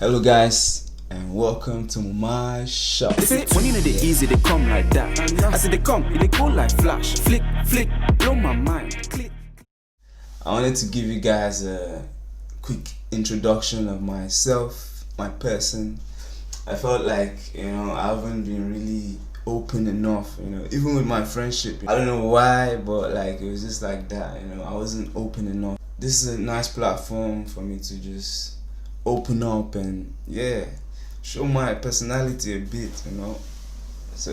Hello guys and welcome to my shop. They say when you know they easy, they come like that. I said they come, they go like flash. Flick, flick, blow my mind. Click. I wanted to give you guys a quick introduction of myself, my person. I felt like, I haven't been really open enough, even with my friendship. I don't know why, but like it was just like that, I wasn't open enough. This is a nice platform for me to just open up and show my personality a bit, So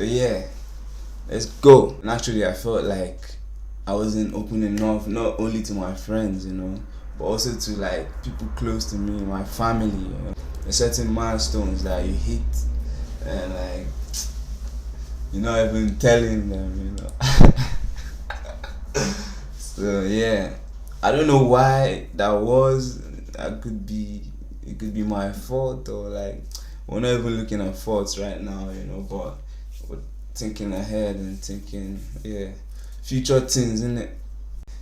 let's go. And actually I felt like I wasn't open enough, not only to my friends, but also to like people close to me, my family. There's certain milestones that you hit and like you're not even telling them, So I don't know why that was. It could be my fault, or like we're not even looking at faults right now, but we're thinking ahead and thinking future things, innit?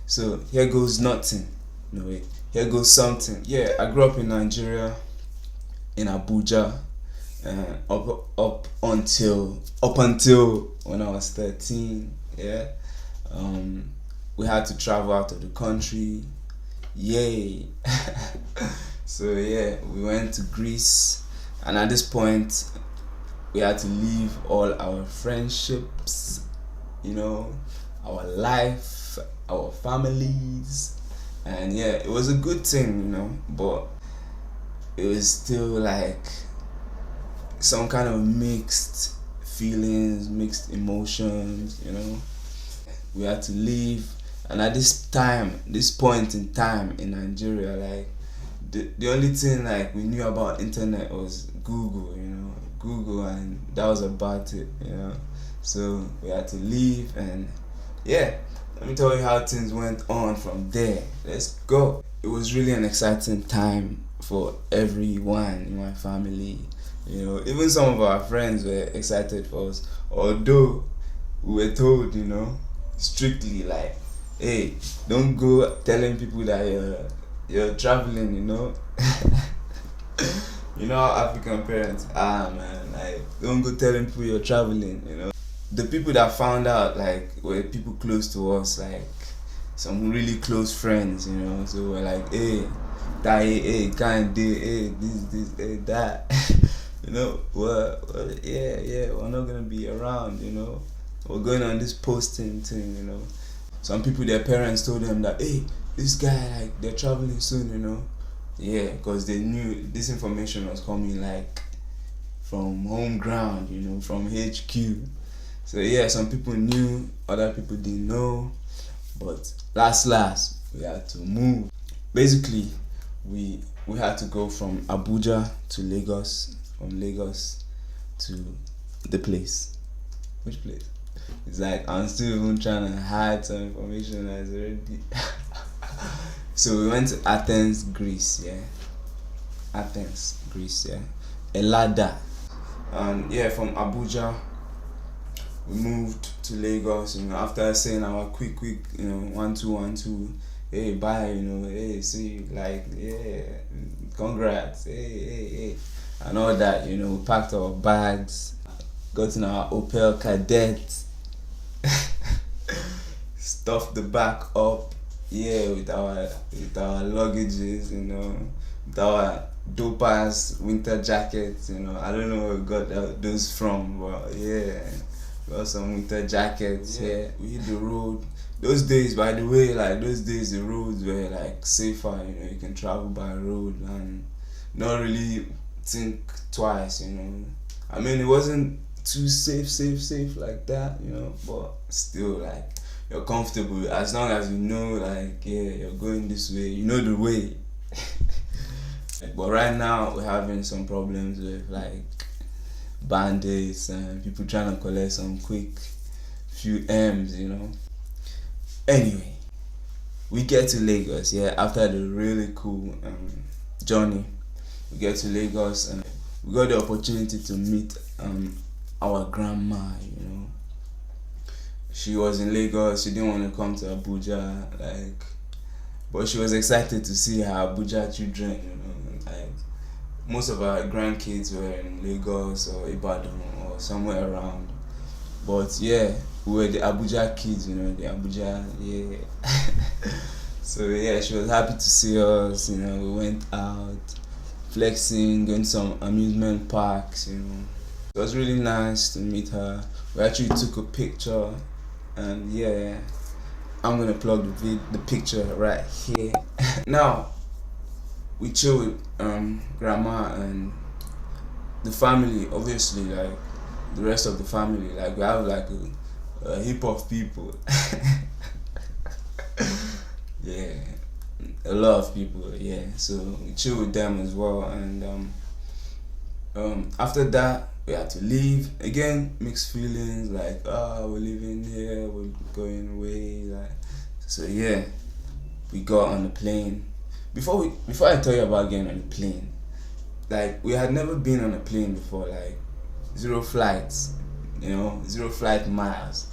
So here goes nothing. No wait, here goes something. I grew up in Nigeria, in Abuja, up until when I was 13. We had to travel out of the country. Yay. So we went to Greece, and at this point we had to leave all our friendships, our life, our families, and it was a good thing, but it was still like some kind of mixed feelings, mixed emotions, We had to leave, and at this point in time in Nigeria, like the only thing like we knew about internet was Google, and that was about it, So we had to leave, and let me tell you how things went on from there. Let's go. It was really an exciting time for everyone in my family. Even some of our friends were excited for us, although we were told, strictly like, hey, don't go telling people that you're traveling, how African parents are, man. Like, don't go telling people you're traveling, The people that found out like were people close to us, like some really close friends, So we're like, hey, that, hey, can't do, hey, this, hey, that. We're not gonna be around, We're going on this posting thing, Some people, their parents told them that, hey, this guy, like, they're traveling soon, because they knew this information was coming like from home ground, from HQ. So some people knew, other people didn't know, but last we had to move. Basically, we had to go from Abuja to Lagos, from Lagos to the place. Which place? It's like I'm still even trying to hide some information that's already. So we went to Athens, Greece. Athens, Greece. Elada. And from Abuja we moved to Lagos. After saying our quick, 1 2 1 2. Hey, bye. Hey, see you. Like, congrats. Hey, and all that. We packed our bags, got in our Opel Kadett, stuffed the back up, with our luggages, with our dope ass winter jackets, I don't know where we got those from, but we got some winter jackets. We hit the road. Those days, by the way, the roads were like safer, you can travel by road and not really think twice, I mean, it wasn't too safe like that, but still, like, you're comfortable as long as you know, like, you're going this way, the way. But right now we're having some problems with like bandits and people trying to collect some quick few M's, Anyway, we get to Lagos, after the really cool journey. We get to Lagos and we got the opportunity to meet our grandma, She was in Lagos, she didn't want to come to Abuja, like, but she was excited to see her Abuja children, like most of our grandkids were in Lagos or Ibadan or somewhere around. But yeah, we were the Abuja kids, the Abuja, yeah. So yeah, she was happy to see us, we went out, flexing, going to some amusement parks, It was really nice to meet her. We actually took a picture, and yeah, I'm gonna plug the picture right here. Now, we chill with grandma and the family, obviously, like the rest of the family. Like we have like a heap of people. Yeah, a lot of people. Yeah, so we chill with them as well, and after that we had to leave again. Mixed feelings, like we're leaving here, we're going away, like. So yeah, we got on the plane. Before I tell you about getting on the plane, like we had never been on a plane before, like zero flights, 0 flight miles.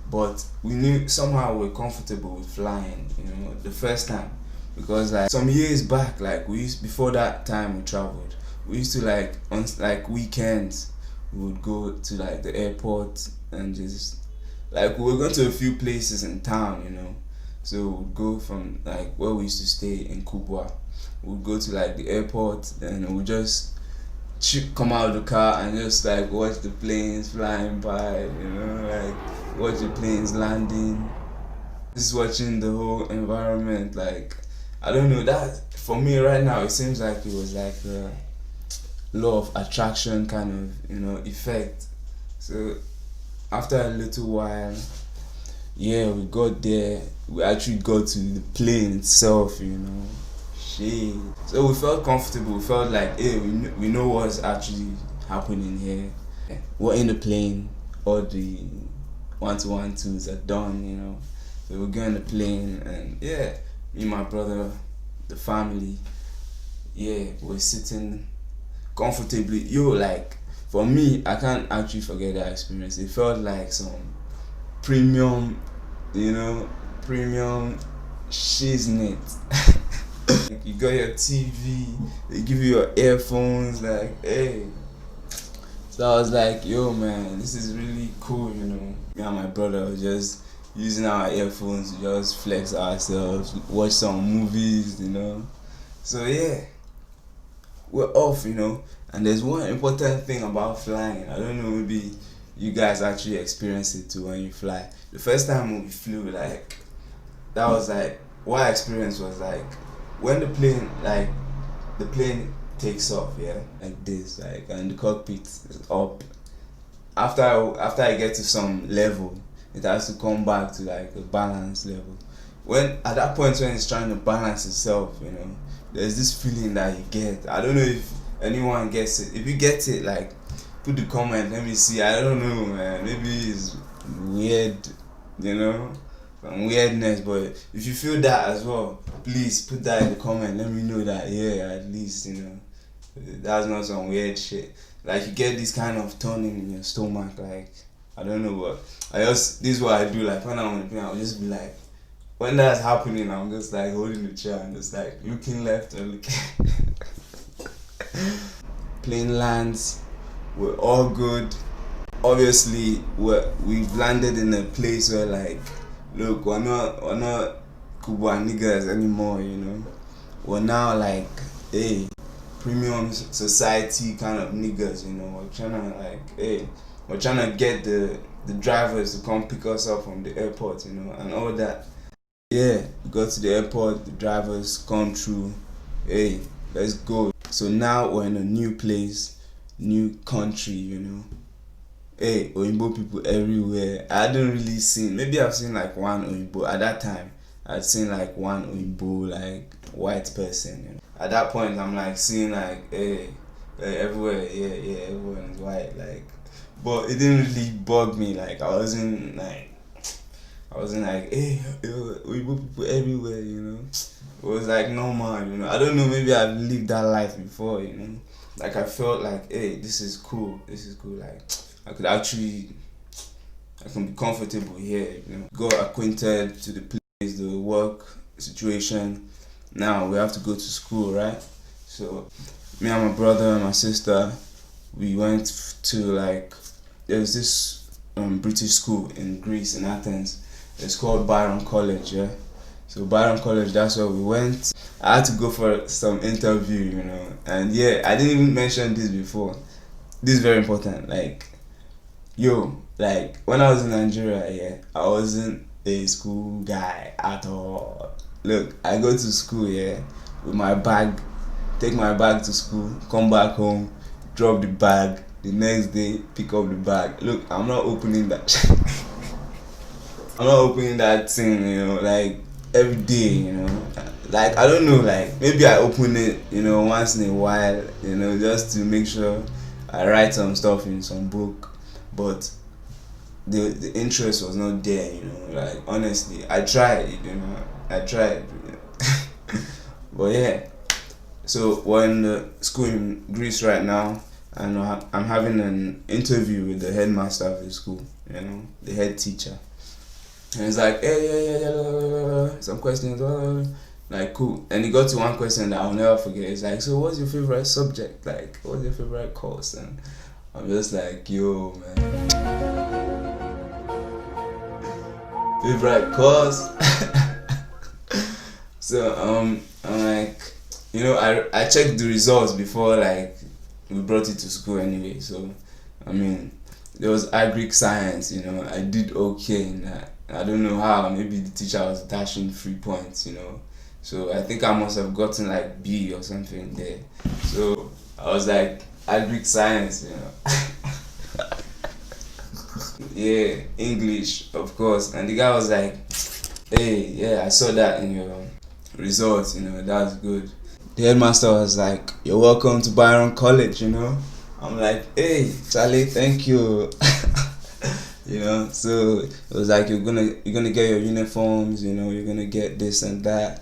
But we knew somehow we're comfortable with flying, the first time. Because like some years back, like before that time we traveled, we used to like on like weekends we would go to like the airport and just like we were going to a few places in town, So we'd go from like where we used to stay in Kubwa. We'd go to like the airport and we'd just come out of the car and just like watch the planes flying by, like watch the planes landing. Just watching the whole environment, like I don't know, that for me right now it seems like it was like a law of attraction kind of effect. So after a little while, yeah, we got there. We actually got to the plane itself, Shit. So we felt comfortable. We felt like, hey, we know what's actually happening here. We're in the plane. All the 1-2-1-2s are done, So we're going to the plane, and yeah, me and my brother, the family, yeah, we're sitting comfortably. Like for me, I can't actually forget that experience. It felt like some premium, premium shiznit. Like you got your TV, they give you your earphones, like hey. So I was like, yo man, this is really cool, Me and my brother were just using our earphones to just flex ourselves, watch some movies, So yeah, we're off, And there's one important thing about flying. I don't know, maybe you guys actually experience it too when you fly. The first time we flew, like, that was like, what I experienced was like, when the plane takes off, yeah, like this, like, and the cockpit is up. After I get to some level, it has to come back to like a balance level. When at that point when it's trying to balance itself, there's this feeling that you get. I don't know if anyone gets it. If you get it, like, put the comment. Let me see. I don't know, man. Maybe it's weird, some weirdness. But if you feel that as well, please put that in the comment. Let me know that. Yeah, at least that's not some weird shit. Like you get this kind of turning in your stomach. Like I don't know what. This is what I do. Like when I'm on the plane, I'll just be like, when that's happening, I'm just like holding the chair and just like looking left and looking. Plane lands. We're all good. Obviously, we've landed in a place where like, look, we're not Kubwa niggas anymore, We're now like, hey, premium society kind of niggas, We're trying to like, hey, we're trying to get the drivers to come pick us up from the airport, and all that. Yeah, we go to the airport, the drivers come through, hey, let's go. So now we're in a new place, new country, Hey, Oyinbo people everywhere. I hadn't really seen, maybe I've seen like one Oyinbo. At that time, I'd seen like one Oyinbo, like white person. At that point, I'm like seeing like, hey, everywhere, yeah, everyone is white, like. But it didn't really bug me, like I wasn't like, hey, Oyinbo people everywhere, It was like normal, I don't know, maybe I've lived that life before, Like I felt like, hey, this is cool, like I can be comfortable here, Got acquainted to the place, the work situation. Now we have to go to school, right? So Me and my brother and my sister, we went to like, there was this British school in Greece, in Athens. It's called Byron College, yeah. So Byron College, that's where we went. I had to go for some interview, and yeah, I didn't even mention this before. This is very important. Like, like when I was in Nigeria, yeah, I wasn't a school guy at all. Look, I go to school, yeah, with my bag, take my bag to school, come back home, drop the bag, the next day pick up the bag. Look, I'm not opening that. I'm not opening that thing, like every day, Like, I don't know, like maybe I open it, once in a while, just to make sure I write some stuff in some book, but the interest was not there, like honestly. I tried, I tried. But yeah. So we're in the school in Greece right now, and I'm having an interview with the headmaster of the school, the head teacher. And he's like, hey, yeah, some questions, like cool. And he got to one question that I'll never forget. It's like, so what's your favorite subject? Like, what's your favorite course? And I'm just like, yo, man. Favorite course? So, I'm like, I checked the results before, like, we brought it to school anyway. So, I mean, there was agric science, I did okay in that. I don't know how, maybe the teacher was dashing 3 points, So I think I must have gotten like B or something there. So I was like, agric science, Yeah, English, of course. And the guy was like, hey, yeah, I saw that in your results, that's good. The headmaster was like, you're welcome to Byron College, I'm like, hey, Charlie, thank you. So it was like, you're gonna get your uniforms, you're gonna get this and that.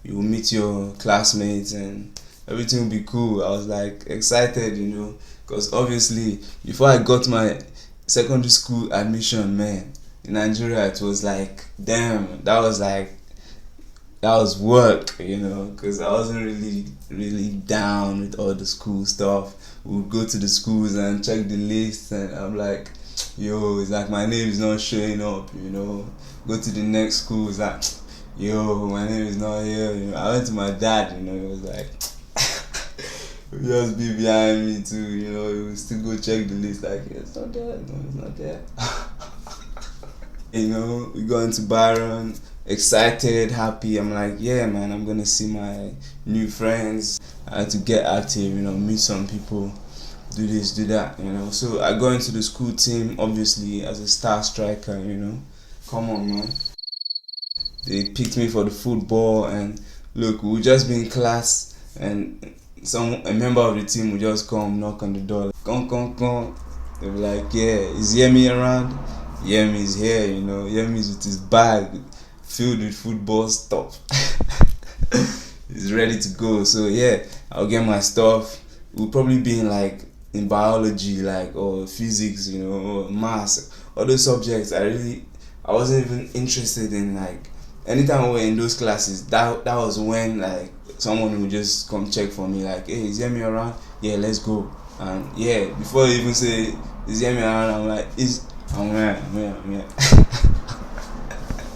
You will meet your classmates and everything will be cool. I was like excited, because obviously before I got my secondary school admission, man, in Nigeria, it was like, damn, that was work, because I wasn't really down with all the school stuff. We would go to the schools and check the list, and I'm like, yo, it's like my name is not showing up, Go to the next school, it's like, yo, my name is not here, I went to my dad, it was like, he'll just be behind me too, he will still go check the list, like, yeah, it's not there, no, it's not there. We go into Byron, excited, happy. I'm like, yeah, man, I'm gonna see my new friends. I had to get active, meet some people, do this, do that, So I go into the school team, obviously, as a star striker, Come on, man. They picked me for the football, and look, we'll just be in class, and a member of the team will just come, knock on the door, come. They'll be like, yeah, is Yemz around? Yemz is here, Yemz with his bag filled with football stuff. He's ready to go. So yeah, I'll get my stuff. We'll probably be in biology, or physics, or maths, all those subjects. I wasn't even interested in. Anytime we were in those classes, that was when someone would just come check for me, like, hey, is Yemz around? Yeah, let's go. And yeah, before you even say is Yemz around, I'm like, I'm here.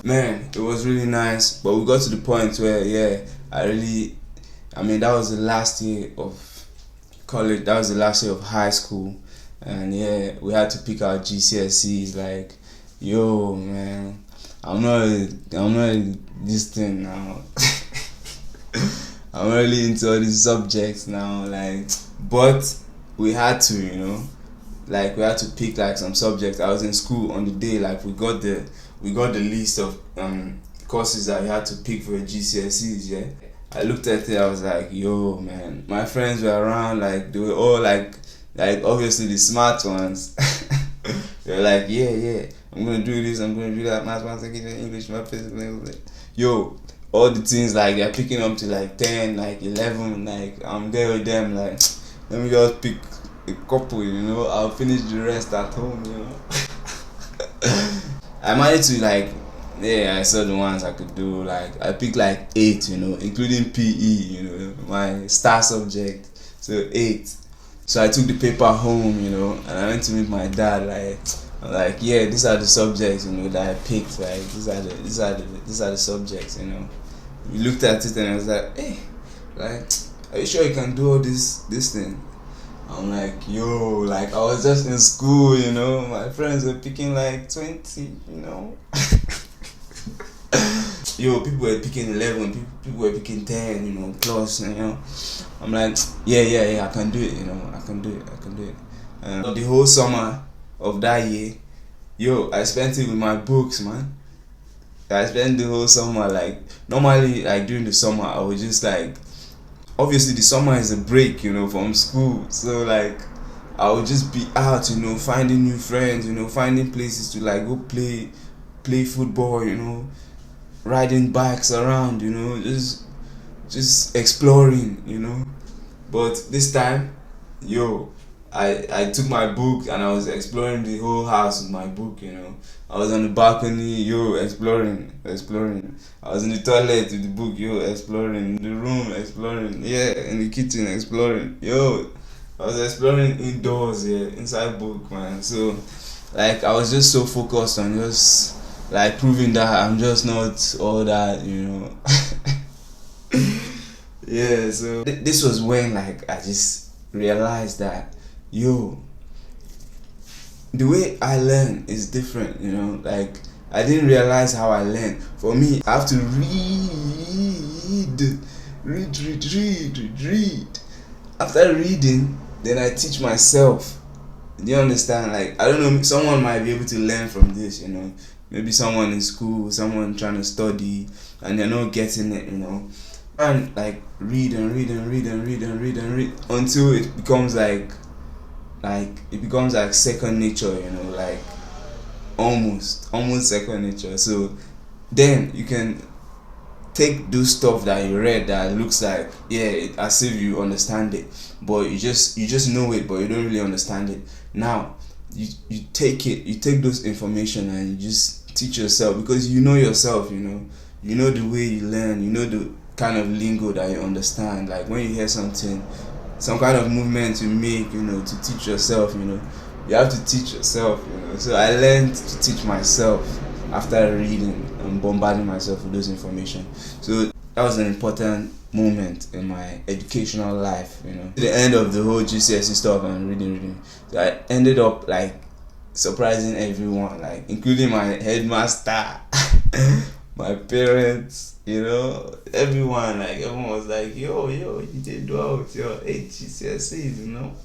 Man, it was really nice, but we got to the point where, yeah, that was the last year of college, that was the last year of high school, and yeah, we had to pick our GCSEs, like, yo, man, I'm not this thing now. I'm really into all these subjects now, but we had to, we had to pick some subjects. I was in school on the day, we got the list of courses that we had to pick for GCSEs, yeah. I looked at it, I was like, yo, man, my friends were around, they were all obviously the smart ones. They were like, yeah, I'm gonna do this, I'm gonna do that, mathematics, English, math, physics, yo, all the things they're picking up to 10, 11, I'm there with them, let me just pick a couple, I'll finish the rest at home, I managed to I saw the ones I could do, I picked 8, including PE, my star subject. So 8. So I took the paper home, you know, and I went to meet my dad. I'm like, yeah, these are the subjects, you know, that I picked. Like these are the subjects, you know. We looked at it and I was like, hey, like, are you sure you can do all this thing? I'm like, yo, like I was just in school, you know. My friends were picking like 20, you know. Yo, people were picking 11, people were picking 10, you know, plus, you know. I'm like, yeah, I can do it, you know, I can do it. The whole summer of that year, yo, I spent it with my books, man. I spent the whole summer, like, normally, like, during the summer, I was just like, obviously the summer is a break, you know, from school, so, like, I would just be out, you know, finding new friends, you know, finding places to, like, go play football, you know, riding bikes around, you know, just exploring, you know. But this time, yo, I took my book and I was exploring the whole house with my book, you know. I was on the balcony, yo, exploring. I was in the toilet with the book, yo, exploring. In the room, exploring. Yeah, in the kitchen, exploring. Yo, I was exploring indoors, yeah, inside book, man. So, like, I was just so focused on just, like, proving that I'm just not all that, you know. Yeah, so this was when, like, I just realized that, yo, the way I learn is different, you know. Like, I didn't realize how I learn. For me, I have to read. After reading, then I teach myself. Do you understand? Like, I don't know, someone might be able to learn from this, you know. Maybe someone in school, someone trying to study, and they're not getting it, you know. And like read until it becomes like second nature, you know, like almost second nature. So then you can take those stuff that you read that looks like, yeah, as if you understand it, but you just know it, but you don't really understand it. Now you take those information and you just teach yourself, because you know yourself, you know the way you learn, you know the kind of lingo that you understand. Like when you hear something, some kind of movement you make, you know, to teach yourself, you know, you have to teach yourself, you know. So I learned to teach myself after reading and bombarding myself with those information. So that was an important moment in my educational life, you know. At the end of the whole GCSE stuff and reading, so I ended up like surprising everyone, like including my headmaster, my parents, you know, everyone. Like everyone was like, yo, you did well with your 8 GCSEs, you know.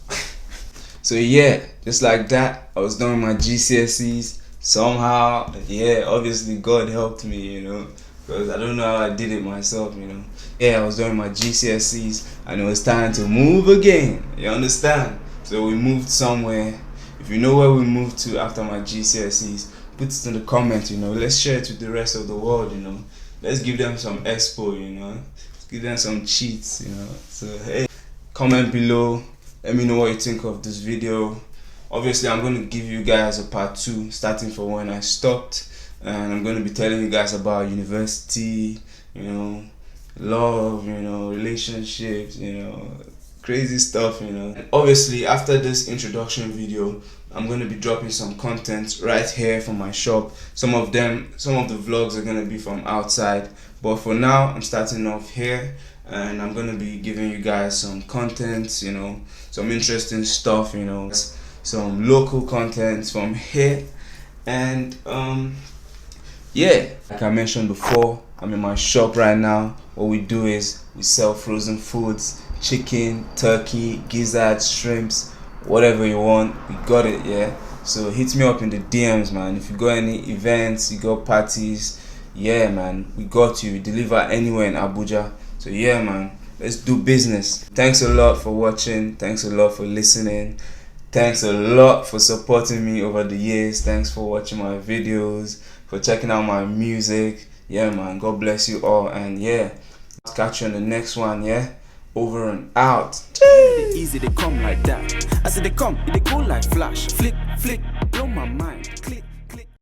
So yeah, just like that, I was done with my GCSEs somehow. Yeah, obviously God helped me, you know, because I don't know how I did it myself, you know. Yeah, I was doing my GCSEs and it was time to move again, you understand? So we moved somewhere. If you know where we moved to after my GCSEs, put it in the comments, you know. Let's share it with the rest of the world, you know. Let's give them some expo, you know. Let's give them some cheats, you know. So hey, comment below. Let me know what you think of this video. Obviously, I'm going to give you guys a part 2, starting from when I stopped. And I'm going to be telling you guys about university, you know, love, you know, relationships, you know, crazy stuff, you know. And obviously, after this introduction video, I'm going to be dropping some content right here from my shop. Some of the vlogs are going to be from outside, but for now I'm starting off here, and I'm going to be giving you guys some content, you know, some interesting stuff, you know, some local content from here. And yeah, like I mentioned before, I'm in my shop right now. What we do is we sell frozen foods, chicken, turkey, gizzards, shrimps, whatever you want, we got it. Yeah, so hit me up in the DMs, man. If you got any events, you got parties, yeah, man, we got you. We deliver anywhere in Abuja. So yeah, man, let's do business. Thanks a lot for watching. Thanks a lot for listening. Thanks a lot for supporting me over the years. Thanks for watching my videos, for checking out my music. Yeah, man, God bless you all. And yeah, I'll catch you on the next one. Yeah, over and out. Easy, they come like that. I said they come, they go like flash. Flick, blow my mind. Click.